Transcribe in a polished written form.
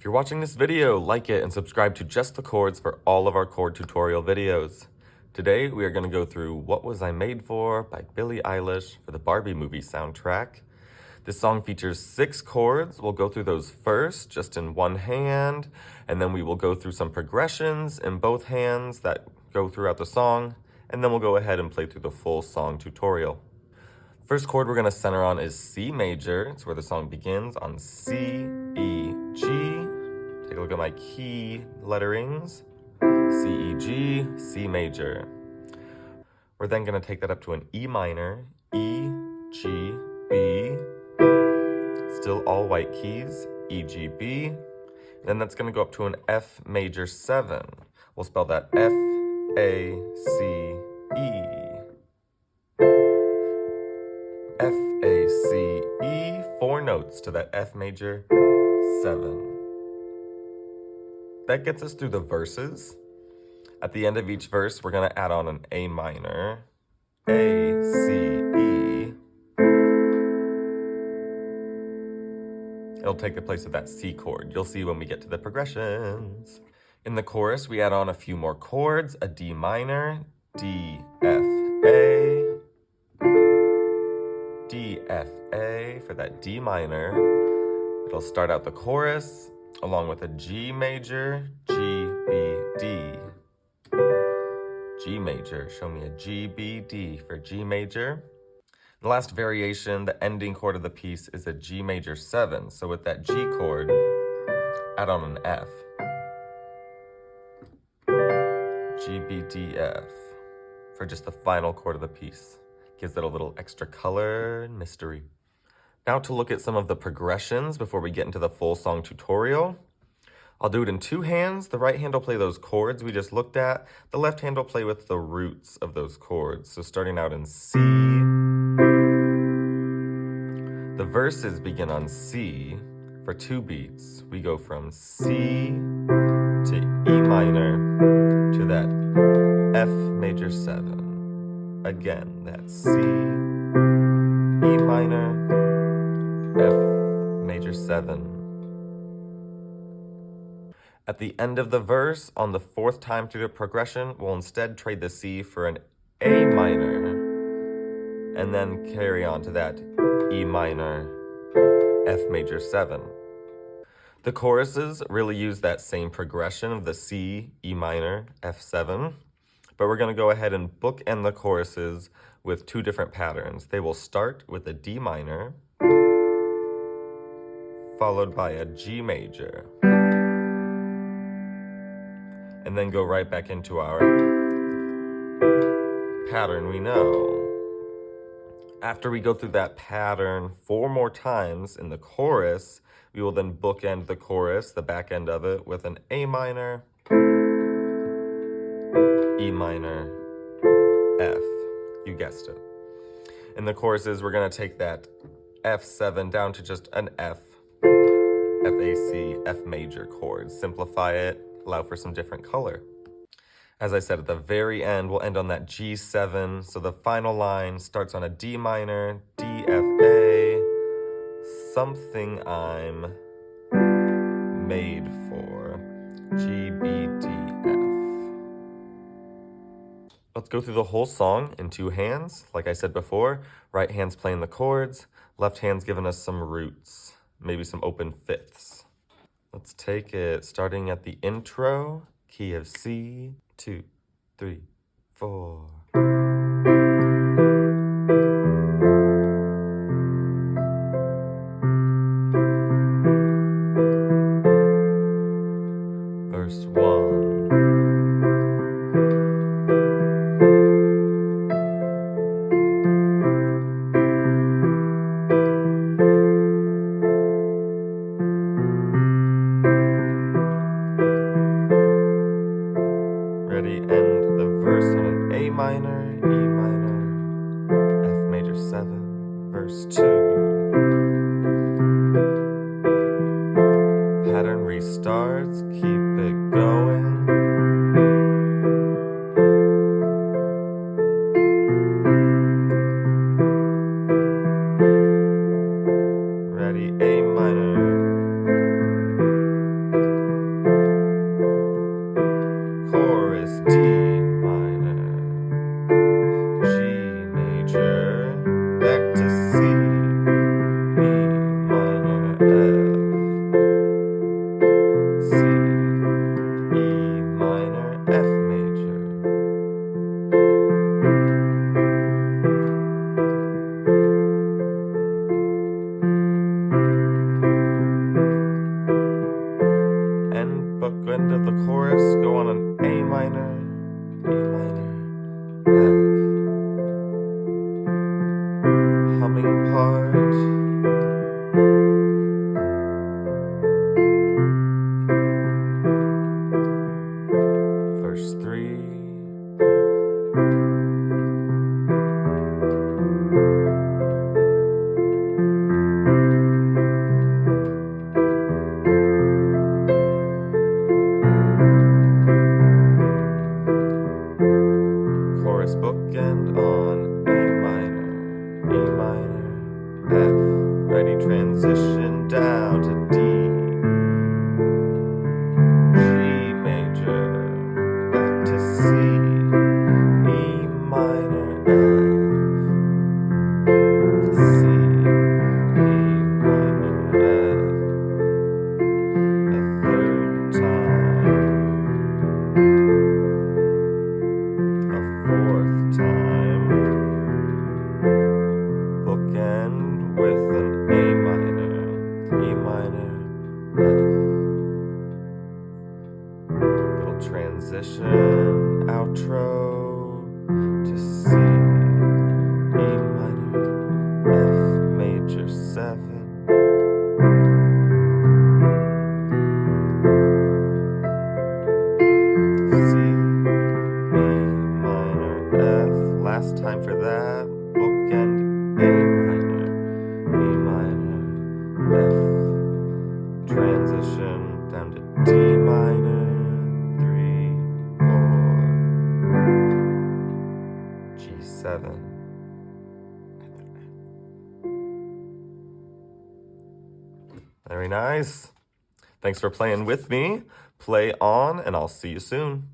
If you're watching this video, like it and subscribe to Just the Chords for all of our chord tutorial videos. Today, we are going to go through What Was I Made For by Billie Eilish for the Barbie movie soundtrack. This song features 6 chords. We'll go through those first, just in one hand, and then we will go through some progressions in both hands that go throughout the song, and then we'll go ahead and play through the full song tutorial. First chord we're going to center on is C major. It's where the song begins on C, E, G. Take a look at my key letterings. C, E, G, C major. We're then going to take that up to an E minor, E, G, B. Still all white keys, E, G, B. Then that's going to go up to an F major 7. We'll spell that F, A, C, E. F, A, C, E. 4 notes to that F major 7. That gets us through the verses. At the end of each verse, we're going to add on an A minor. A, C, E. It'll take the place of that C chord. You'll see when we get to the progressions. In the chorus, we add on a few more chords, a D minor, D, F, A, D, F, A for that D minor. It'll start out the chorus along with a G major, G, B, D. G major, show me a G, B, D for G major. The last variation, the ending chord of the piece, is a G major 7. So with that G chord, add on an F. G, B, D, F for just the final chord of the piece. Gives it a little extra color and mystery. Now to look at some of the progressions before we get into the full song tutorial. I'll do it in 2 hands. The right hand will play those chords we just looked at. The left hand will play with the roots of those chords. So starting out in C. The verses begin on C for 2 beats. We go from C to E minor to that F major 7. Again, that's C, E minor, F major 7. At the end of the verse, on the 4th time through the progression, we'll instead trade the C for an A minor, and then carry on to that E minor, F major 7. The choruses really use that same progression of the C, E minor, F7, but we're going to go ahead and bookend the choruses with 2 different patterns. They will start with a D minor, followed by a G major, and then go right back into our pattern we know. After we go through that pattern 4 more times in the chorus, we will then bookend the chorus, the back end of it, with an A minor, E minor, F. You guessed it. In the choruses, we're going to take that F7 down to just an F, F, A, C, F major chord. Simplify it, allow for some different color. As I said, at the very end, we'll end on that G7. So the final line starts on a D minor, D, F, A, something I'm made for, G, B, D, F. Let's go through the whole song in 2 hands. Like I said before, right hand's playing the chords, left hand's giving us some roots, maybe some open 5ths. Let's take it starting at the intro, key of C, 2, 3, 4. Verse 1. Ready, end the verse on an A minor, E minor, F major 7, verse 2. Pattern restarts, keep it going. Ready, A minor, F, ready, transition down to D, G major, back to C, E minor, F, C, E minor, F, a third time, a fourth time, bookend with an A minor, E minor, F, little transition, outro to C, E minor, F major 7, C, E minor, F, last time for that, bookend A minor, E minor, F, transition down to D minor, 3, 4, G7. Very nice. Thanks for playing with me. Play on, and I'll see you soon.